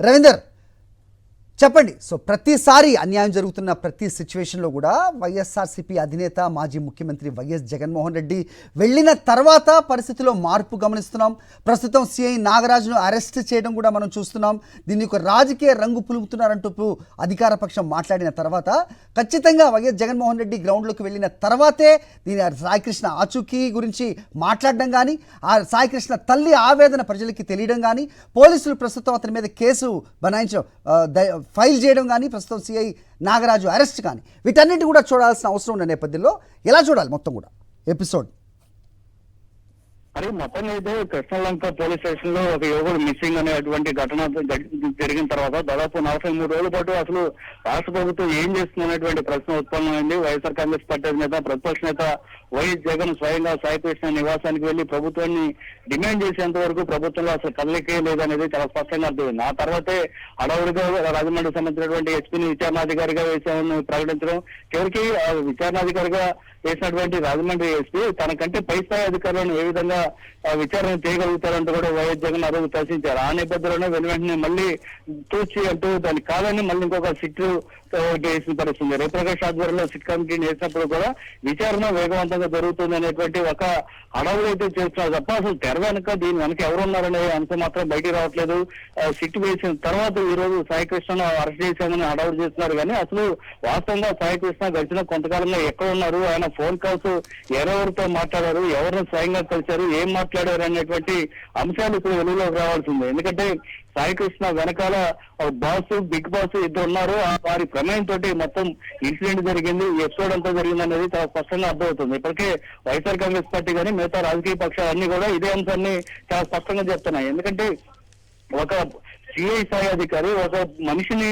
రవీందర్ చెప్పండి. సో ప్రతిసారి అన్యాయం జరుగుతున్న ప్రతి సిచ్యువేషన్లో కూడా వైఎస్ఆర్సీపీ అధినేత మాజీ ముఖ్యమంత్రి వైఎస్ జగన్మోహన్ రెడ్డి వెళ్ళిన తర్వాత పరిస్థితిలో మార్పు గమనిస్తున్నాం. ప్రస్తుతం సిఐ నాగరాజును అరెస్ట్ చేయడం కూడా మనం చూస్తున్నాం. దీన్ని ఒక రాజకీయ రంగు పులుపుతున్నారంటూ అధికార పక్షం మాట్లాడిన తర్వాత ఖచ్చితంగా వైఎస్ జగన్మోహన్ రెడ్డి గ్రౌండ్లోకి వెళ్ళిన తర్వాతే దీని సాయికృష్ణ ఆచూకీ గురించి మాట్లాడడం కానీ, ఆ సాయికృష్ణ తల్లి ఆవేదన ప్రజలకి తెలియడం కానీ, పోలీసులు ప్రస్తుతం అతని మీద కేసు బనాయించడం ఫైల్ చేయడం కానీ, ప్రస్తుతం సిఐ నాగరాజు అరెస్ట్ కానీ, వీటన్నిటి కూడా చూడాల్సిన అవసరం ఉన్న నేపథ్యంలో ఎలా చూడాలి మొత్తం కూడా ఎపిసోడ్? మరి మొత్తం అయితే కృష్ణలంక పోలీస్ స్టేషన్ లో ఒక యువకుడు మిస్సింగ్ అనేటువంటి ఘటన జరిగిన తర్వాత దాదాపు 43 రోజుల పాటు అసలు రాష్ట్ర ప్రభుత్వం ఏం చేస్తుందనేటువంటి ప్రశ్న ఉత్పన్నమైంది. వైఎస్ఆర్ కాంగ్రెస్ పార్టీ నేత ప్రతిపక్ష నేత వైఎస్ జగన్ స్వయంగా సాయికృష్ణ నివాసానికి వెళ్లి ప్రభుత్వాన్ని డిమాండ్ చేసేంత వరకు ప్రభుత్వంలో అసలు కదలికే లేదనేది చాలా స్పష్టంగా అర్థమైంది. ఆ తర్వాతే హడావుడిగా రాజమండ్రికి సంబంధించినటువంటి ఎస్పీని విచారణాధికారిగా వేసామని ప్రకటించడం, చివరికి విచారణాధికారిగా వేసినటువంటి రాజమండ్రి ఎస్పీ తనకంటే పై స్థాయి అధికారులను ఏ విధంగా విచారణ చేయగలుగుతారంటూ కూడా వైఎస్ జగన్ ఆ రోజు ప్రశ్నించారు. ఆ నేపథ్యంలోనే వెంటనే మళ్ళీ తూచి అంటూ దాన్ని కాదని మళ్ళీ ఇంకొక సిట్ వేసిన పరిస్థితుంది. రవిప్రకాష్ ఆధ్వర్యంలో సిట్ కమిటీని వేసినప్పుడు కూడా విచారణ వేగవంతంగా జరుగుతుంది అనేటువంటి ఒక అడవులు అయితే చేస్తున్నారు తప్ప అసలు తెర వెనక దీని వెనక ఎవరున్నారనే అంశం మాత్రం బయటికి రావట్లేదు. సిట్ వేసిన తర్వాత ఈ రోజు సాయికృష్ణను అరెస్ట్ చేశామని అడవులు చేస్తున్నారు కానీ అసలు వాస్తవంగా సాయికృష్ణ గడిచిన కొంతకాలంగా ఎక్కడ ఉన్నారు, ఆయన ఫోన్ కాల్స్ ఎవరెవరితో మాట్లాడారు, ఎవరిని స్వయంగా కలిశారు, ఏం మాట్లాడారు అనేటువంటి అంశాలు ఇప్పుడు వెలుగులోకి రావాల్సిందే. ఎందుకంటే సాయికృష్ణ వెనకాల బాస్ బిగ్ బాస్ ఇద్దరు ఉన్నారు. వారి ప్రమేయం తోటి మొత్తం ఇన్సిడెంట్ జరిగింది, ఎపిసోడ్ అంతా జరిగింది అనేది చాలా స్పష్టంగా అర్థమవుతుంది. ఇప్పటికే వైఎస్ఆర్ కాంగ్రెస్ పార్టీ కానీ మిగతా రాజకీయ పక్షాలన్నీ కూడా ఇదే అంశాన్ని చాలా స్పష్టంగా చెప్తున్నాయి. ఎందుకంటే ఒక సిఐ స్థాయి అధికారి ఒక మనిషిని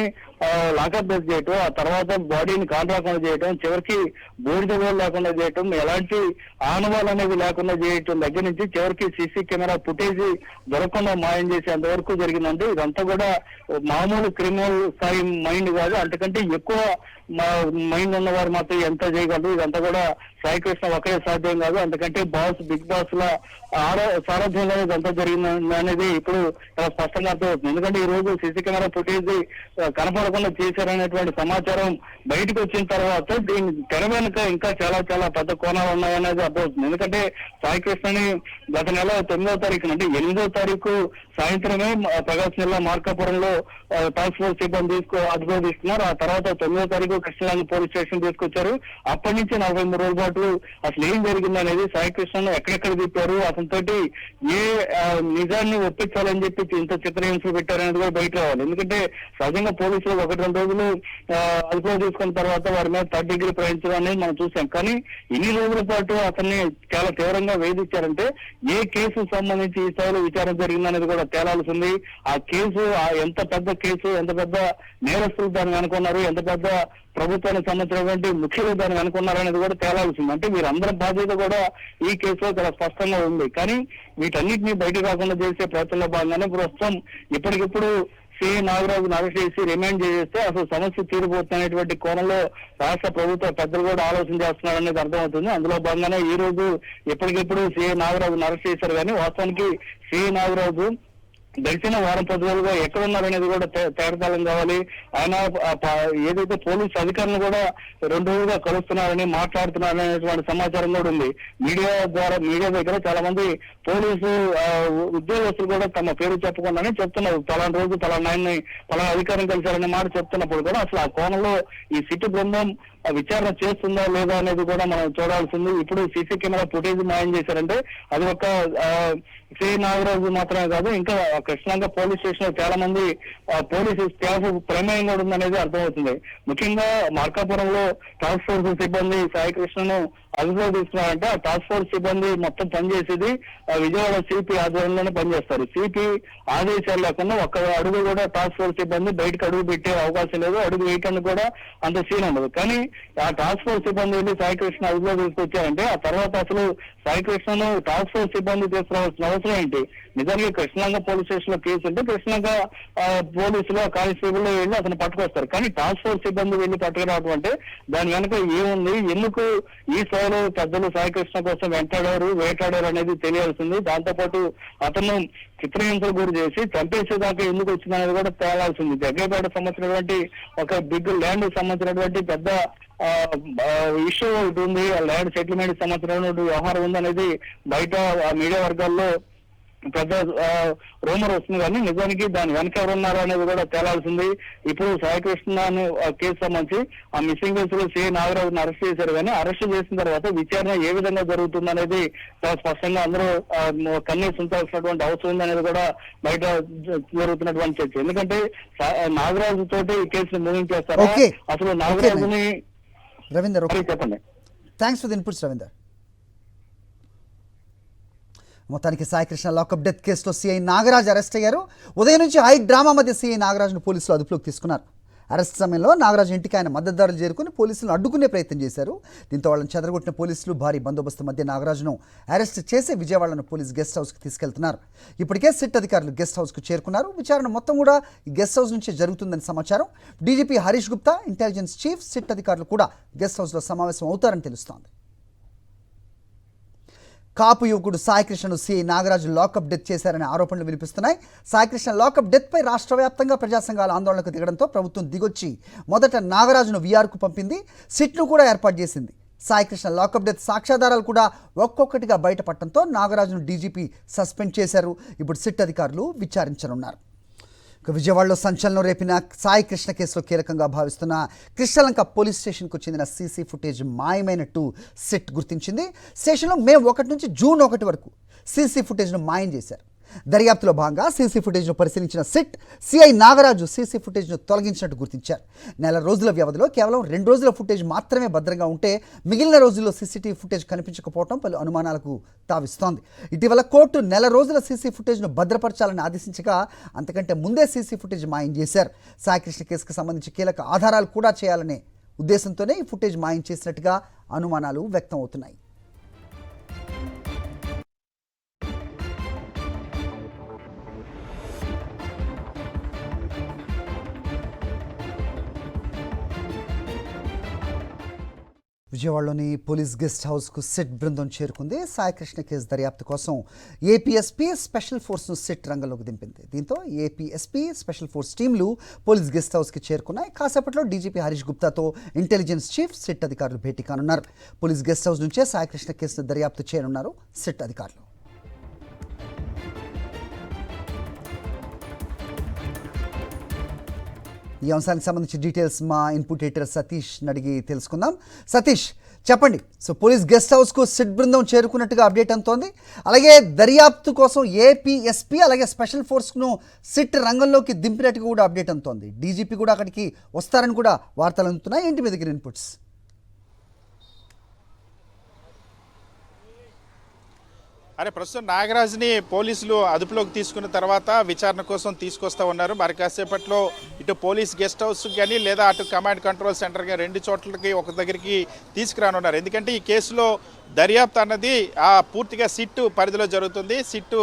లాకప్ బెస్ చేయటం, ఆ తర్వాత బాడీని కాల్ రాకుండా చేయటం, చివరికి బూడిద లేకుండా చేయటం, ఎలాంటి ఆనవాళ్ళు అనేది లేకుండా చేయటం దగ్గర నుంచి చివరికి సీసీ కెమెరా ఫుటేజ్ దొరకకుండా మాయం చేసేంత వరకు జరిగిందంటే ఇదంతా కూడా మామూలు క్రిమినల్ స్థాయి మైండ్ కాదు, అంతకంటే ఎక్కువ మైండ్ ఉన్నవారు మాత్రం ఎంత చేయగలరు. ఇదంతా కూడా సాయికృష్ణ ఒకరే సాధ్యం కాదు, అందుకంటే బాస్ బిగ్ బాస్ ల సారథ్యంలో ఇదంతా జరిగింది అనేది ఇప్పుడు చాలా స్పష్టంగా అర్థమవుతుంది. ఎందుకంటే ఈ రోజు సీసీ కెమెరా ఫుటేజ్ కనపడకుండా చేశారనేటువంటి సమాచారం బయటకు వచ్చిన తర్వాత దీని తెర వెనుక ఇంకా చాలా చాలా పెద్ద కోణాలు ఉన్నాయనేది అర్థమవుతుంది. ఎందుకంటే సాయికృష్ణని గత నెల 9వ తారీఖు అంటే 8వ తారీఖు సాయంత్రమే ప్రకాశం జిల్లా మార్కాపురంలో టాస్క్ ఫోర్స్ సిబ్బంది అదుపులో తీసుకున్నారు. ఆ తర్వాత 9వ తారీఖు కృష్ణలంక పోలీస్ స్టేషన్ తీసుకొచ్చారు. అప్పటి నుంచి 43 రోజుల పాటు అసలు ఏం జరిగింది అనేది సాయికృష్ణను ఎక్కడెక్కడ తిప్పారు, అతనితోటి ఏ నిజాన్ని ఒప్పించాలని చెప్పి ఇంత చిత్రహింసలు పెట్టారనేది కూడా బయట రావాలి. ఎందుకంటే సహజంగా పోలీసులు 1-2 రోజులు అదుపులో తీసుకున్న తర్వాత వారి మీద 3rd డిగ్రీ ప్రయోగించడం అనేది మనం చూసాం. కానీ ఇన్ని రోజుల పాటు అతన్ని చాలా తీవ్రంగా వేధించారంటే ఏ కేసు సంబంధించి ఈ స్థాయిలో విచారణ జరిగిందనేది కూడా తేలాల్సింది. ఆ కేసు ఎంత పెద్ద కేసు, ఎంత పెద్ద నేరస్తులు దాన్ని అనుకున్నారు, ఎంత పెద్ద ప్రభుత్వానికి సంబంధించినటువంటి ముఖ్యులు దాన్ని అనుకున్నారనేది కూడా తేలాల్సింది. అంటే వీరందరి బాధ్యత కూడా ఈ కేసులో చాలా స్పష్టంగా ఉంది. కానీ వీటన్నిటిని బయటకు రాకుండా చేసే ప్రయత్నంలో భాగంగానే ప్రస్తుతం ఇప్పటికిప్పుడు సిఐ నాగరాజును అరెస్ట్ చేసి రిమాండ్ చేస్తే అసలు సమస్య తీరిపోతున్నటువంటి కోణంలో రాష్ట్ర ప్రభుత్వ పెద్దలు కూడా ఆలోచన చేస్తున్నారనేది అర్థమవుతుంది. అందులో భాగంగానే ఈ రోజు ఎప్పటికెప్పుడు సిఐ నాగరాజును అరెస్ట్ చేశారు. కానీ వాస్తవానికి సిఐ నాగరాజు గడిచిన వారం 10 రోజులుగా ఎక్కడ ఉన్నారనేది కూడా తేటతెల్లం కావాలి. ఆయన ఏదైతే పోలీసు అధికారులను కూడా 2 రోజులుగా కలుస్తున్నారని మాట్లాడుతున్నారనేటువంటి సమాచారం కూడా ఉంది. మీడియా దగ్గర చాలా మంది పోలీసు ఉద్యోగస్తులు కూడా తమ పేరు చెప్పకుండానే చెప్తున్నారు, పలానా రోజు పలానా ఆయన్ని పలానా అధికారం కలిశారనే మాట చెప్తున్నప్పుడు కూడా అసలు ఆ కోణంలో ఈ సిటీ బృందం విచారణ చేస్తుందా లేదా అనేది కూడా మనం చూడాల్సింది. ఇప్పుడు సీసీ కెమెరా ఫుటేజ్ మాయం చేశారంటే అది ఒక సిఐ నాగరాజు మాత్రమే కాదు, ఇంకా కృష్ణలంక పోలీస్ స్టేషన్ లో చాలా మంది పోలీసు స్టాఫ్ ప్రమేయం కూడా ఉందనేది అర్థమవుతుంది. ముఖ్యంగా మార్కాపురంలో టాస్క్ ఫోర్స్ సిబ్బంది సాయికృష్ణను అదుపులో తీసుకున్నారంటే ఆ టాస్క్ ఫోర్స్ సిబ్బంది మొత్తం పనిచేసేది విజయవాడ సిపి ఆధ్వర్యంలోనే పనిచేస్తారు. సిపి ఆదేశాలు లేకుండా ఒక్క అడుగు కూడా టాస్క్ ఫోర్స్ సిబ్బంది బయటకు అడుగు పెట్టే అవకాశం లేదు, అడుగు వేయటానికి కూడా అంత సీన్ ఉండదు. కానీ ఆ టాస్క్ ఫోర్స్ సిబ్బంది వెళ్ళి సాయికృష్ణ అదుపులో తీసుకొచ్చారంటే ఆ తర్వాత అసలు సాయికృష్ణను టాస్క్ ఫోర్స్ సిబ్బంది తీసుకురావాల్సిన అవసరం ఏంటి? నిజానికి కృష్ణలంక పోలీస్ స్టేషన్ లో కేసు ఉంటే కృష్ణలంక పోలీసులు కానిస్టేబుల్ వెళ్ళి అతను పట్టుకొస్తారు. కానీ టాస్క్ ఫోర్స్ సిబ్బంది వెళ్ళి పట్టుకురావడం అంటే దాని వెనక ఏముంది, ఎందుకు ఈ స్థాయిలో పెద్దలు సాయి కృష్ణ కోసం వేటాడారు అనేది తెలియాల్సింది. దాంతో పాటు అతను చిత్రహింసలు గురి చేసి చంపేసేదాకా ఎందుకు వచ్చిందనేది కూడా తేలాల్సింది. జగ్గేపేట సంబంధించినటువంటి ఒక బిగ్ ల్యాండ్ సంబంధించినటువంటి పెద్ద ఇష్యూ ఒకటి ఉంది. ఆ ల్యాండ్ సెటిల్మెంట్ సంబంధించినటువంటి వ్యవహారం ఉందనేది బయట మీడియా వర్గాల్లో పెద్ద రూమర్ వస్తుంది. కానీ నిజానికి దాని వెనక ఎవరున్నారు అనేది కూడా తేలాల్సింది. ఇప్పుడు సాయికృష్ణ కేసు సంబంధించి ఆ మిస్సింగ్ కేసులో సిఐ నాగరాజును అరెస్ట్ చేశారు. కానీ అరెస్ట్ చేసిన తర్వాత విచారణ ఏ విధంగా జరుగుతుంది అనేది చాలా స్పష్టంగా అందరూ కన్నీసి ఉంచాల్సినటువంటి అవసరం ఉంది అనేది కూడా బయట జరుగుతున్నటువంటి చర్చ. ఎందుకంటే నాగరాజు తోటి ఈ కేసును ముగించేస్తారు. అసలు నాగరాజుని రవీందర్ చెప్పండి. Thanks for the inputs Ravinder. మొత్తానికి సాయికృష్ణ లాకప్ డెత్ కేసులో సిఐ నాగరాజ్ అరెస్ట్ అయ్యారు. ఉదయం నుంచి హై డ్రామా మధ్య సిఐ నాగరాజ్ను పోలీసులు అదుపులోకి తీసుకున్నారు. అరెస్ట్ సమయంలో నాగరాజు ఇంటికి ఆయన మద్దతుదారులు చేరుకుని పోలీసులను అడ్డుకునే ప్రయత్నం చేశారు. దీంతో వాళ్ళని చెదరగొట్టిన పోలీసులు భారీ బందోబస్తు మధ్య నాగరాజును అరెస్ట్ చేసి విజయవాడలోని పోలీస్ గెస్ట్ హౌస్కి తీసుకెళ్తున్నారు. ఇప్పటికే సిట్ అధికారులు గెస్ట్ హౌస్కు చేరుకున్నారు. విచారణ మొత్తం కూడా ఈ గెస్ట్ హౌస్ నుంచే జరుగుతుందని సమాచారం. DGP Harish Gupta, intelligence chief, SIT అధికారులు కూడా గెస్ట్ హౌస్లో సమావేశం అవుతారని తెలుస్తోంది. కాపు యువకుడు సాయికృష్ణను సిఐ నాగరాజు లాకప్ డెత్ చేశారనే ఆరోపణలు వినిపిస్తున్నాయి. సాయికృష్ణ లాకప్ డెత్పై రాష్ట్ర వ్యాప్తంగా ప్రజా సంఘాల ఆందోళనకు దిగడంతో ప్రభుత్వం దిగొచ్చి మొదట నాగరాజును వీఆర్కు పంపింది. సిట్ను కూడా ఏర్పాటు చేసింది. సాయికృష్ణ లాకప్ డెత్ సాక్ష్యాధారాలు కూడా ఒక్కొక్కటిగా బయటపడటంతో నాగరాజును డీజీపీ సస్పెండ్ చేశారు. ఇప్పుడు సిట్ అధికారులు విచారించనున్నారు. విజయవాడలో సంచలనం రేపిన సాయికృష్ణ కేసులో కీలకంగా భావిస్తున్న కృష్ణలంక పోలీస్ స్టేషన్కు చెందిన సీసీ ఫుటేజ్ మాయమైనట్టు సిట్ గుర్తించింది. స్టేషన్లో మే 1 నుంచి జూన్ 1 వరకు సీసీ ఫుటేజ్ను మాయం చేశారు. దర్యాప్తులో భాగంగా సీసీ ఫుటేజ్ను పరిశీలించిన సిట్ సిఐ నాగరాజు సీసీ ఫుటేజ్ను తొలగించినట్టు గుర్తించారు. నెల రోజుల వ్యవధిలో కేవలం 2 రోజుల ఫుటేజ్ మాత్రమే భద్రంగా ఉంటే మిగిలిన రోజుల్లో సీసీటీవీ ఫుటేజ్ కనిపించకపోవడం పలు అనుమానాలకు తావిస్తోంది. ఇటీవల కోర్టు నెల రోజుల సీసీ ఫుటేజ్ను భద్రపరచాలని ఆదేశించగా అంతకంటే ముందే సీసీ ఫుటేజ్ మాయం చేశారు. సాయికృష్ణ కేసుకు సంబంధించి కీలక ఆధారాలు కూడా చేయాలనే ఉద్దేశంతోనే ఈ ఫుటేజ్ మాయం చేసినట్టుగా అనుమానాలు వ్యక్తం అవుతున్నాయి. విజయవాడలోని పోలీస్ గెస్ట్ హౌస్కు సిట్ బృందం చేరుకుంది. సాయికృష్ణ కేసు దర్యాప్తు కోసం ఏపీఎస్పీ స్పెషల్ ఫోర్స్ను సిట్ రంగంలోకి దింపింది. దీంతో ఏపీఎస్పీ స్పెషల్ ఫోర్స్ టీంలు పోలీస్ గెస్ట్ హౌస్కి చేరుకున్నాయి. కాసేపట్లో డీజీపీ హరీష్ గుప్తాతో ఇంటెలిజెన్స్ చీఫ్, సిట్ అధికారులు భేటీ కానున్నారు. పోలీస్ గెస్ట్ హౌస్ నుంచే సాయికృష్ణ కేసును దర్యాప్తు చేయనున్నారు సిట్ అధికారులు. ఈ అంశానికి సంబంధించి డీటెయిల్స్ మా ఇన్పుట్ ఎడిటర్ సతీష్ అడిగి తెలుసుకుందాం. సతీష్ చెప్పండి, సో పోలీస్ గెస్ట్ హౌస్కు సిట్ బృందం చేరుకున్నట్టుగా అప్డేట్ అందుతోంది. అలాగే దర్యాప్తు కోసం ఏపీఎస్పీ అలాగే స్పెషల్ ఫోర్స్ను సిట్ రంగంలోకి దింపినట్టుగా కూడా అప్డేట్ అందుతోంది. డీజీపీ కూడా అక్కడికి వస్తారని కూడా వార్తలు అందుతున్నాయి. ఏంటి మీ దగ్గర ఇన్పుట్స్? ప్రస్తుతం నాగరాజ్ని పోలీసులు అదుపులోకి తీసుకున్న తర్వాత విచారణ కోసం తీసుకొస్తా ఉన్నారు. మరి కాసేపట్లో ఇటు పోలీస్ గెస్ట్ హౌస్ కానీ లేదా అటు కమాండ్ కంట్రోల్ సెంటర్ కానీ 2 చోట్లకి ఒక దగ్గరికి తీసుకురానున్నారు. ఎందుకంటే ఈ కేసులో దర్యాప్తు అన్నది పూర్తిగా సిట్ పరిధిలో జరుగుతుంది. సిట్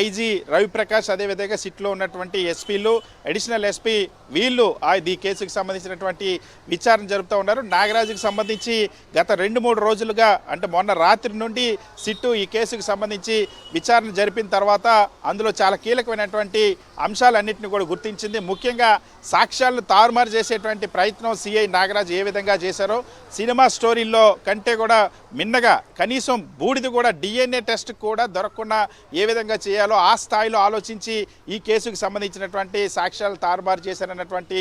ఐజీ రవిప్రకాష్, అదేవిధంగా సిట్లో ఉన్నటువంటి ఎస్పీలు, అడిషనల్ ఎస్పీ వీళ్ళు ఈ కేసుకు సంబంధించినటువంటి విచారణ జరుపుతూ ఉన్నారు. నాగరాజుకు సంబంధించి గత 2-3 రోజులుగా అంటే మొన్న రాత్రి నుండి సిట్టు ఈ కేసుకు సంబంధించి విచారణ జరిపిన తర్వాత అందులో చాలా కీలకమైనటువంటి అంశాలన్నింటినీ కూడా గుర్తించింది. ముఖ్యంగా సాక్ష్యాలను తారుమారు చేసేటువంటి ప్రయత్నం సిఐ నాగరాజు ఏ విధంగా చేశారో, సినిమా స్టోరీల్లో కంటే కూడా మిన్నగా కనీసం బూడిది కూడా డిఎన్ఏ టెస్ట్ కూడా దొరకకుండా ఏ విధంగా చేయాలో ఆ స్థాయిలో ఆలోచించి ఈ కేసుకు సంబంధించినటువంటి సాక్ష్యాలు తారుమారు చేశారన్నటువంటి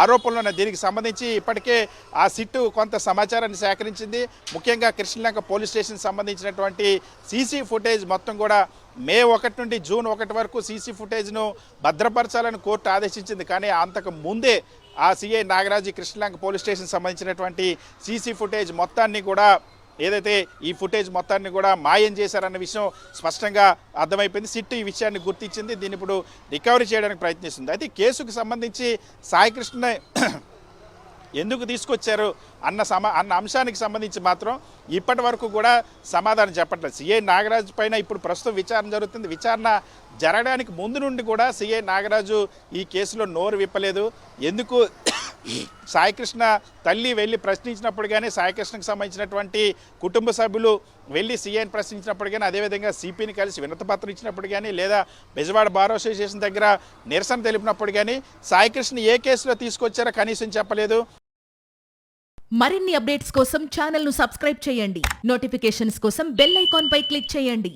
ఆరోపణలు. దీనికి సంబంధించి ఇప్పటికే ఆ సిట్టు కొంత సమాచారాన్ని సేకరించింది. ముఖ్యంగా కృష్ణలంక పోలీస్ స్టేషన్ సంబంధించినటువంటి సీసీ ఫుటేజ్ మొత్తం కూడా మే 1 నుండి జూన్ 1 వరకు సీసీ ఫుటేజ్ను భద్రపరచాలని కోర్టు ఆదేశించింది. కానీ అంతకు ముందే ఆ CI Nagaraju Krishnalanka police station సంబంధించినటువంటి సీసీ ఫుటేజ్ మొత్తాన్ని కూడా ఏదైతే ఈ ఫుటేజ్ మొత్తాన్ని కూడా మాయం చేశారన్న విషయం స్పష్టంగా అర్థమైపోయింది. సిట్ ఈ విషయాన్ని గుర్తించింది. దీన్ని ఇప్పుడు రికవరీ చేయడానికి ప్రయత్నిస్తుంది. అయితే కేసుకు సంబంధించి సాయికృష్ణ ఎందుకు తీసుకొచ్చారు అన్న అంశానికి సంబంధించి మాత్రం ఇప్పటి వరకు కూడా సమాధానం చెప్పట్లేదు. సిఐ నాగరాజు పైన ఇప్పుడు ప్రస్తుతం విచారణ జరుగుతుంది. విచారణ జరగడానికి ముందు నుండి కూడా సిఐ నాగరాజు ఈ కేసులో నోరు విప్పలేదు. ఎందుకు సాయికృష్ణ తల్లి వెళ్ళి ప్రశ్నించినప్పుడు కానీ, సాయికృష్ణకు సంబంధించినటువంటి కుటుంబ సభ్యులు వెళ్ళి సీఐని ప్రశ్నించినప్పుడు కానీ, అదేవిధంగా సిపిని కలిసి వినతిపత్రం ఇచ్చినప్పుడు కానీ, లేదా బెజవాడ బార్ అసోసియేషన్ దగ్గర నిరసన తెలిపినప్పుడు కానీ సాయికృష్ణ ఏ కేసులో తీసుకొచ్చారో కనీసం చెప్పలేదు. మరిన్ని అప్డేట్స్ కోసం ఛానల్ను సబ్స్క్రైబ్ చేయండి. నోటిఫికేషన్స్ కోసం బెల్ ఐకాన్ పై క్లిక్ చేయండి.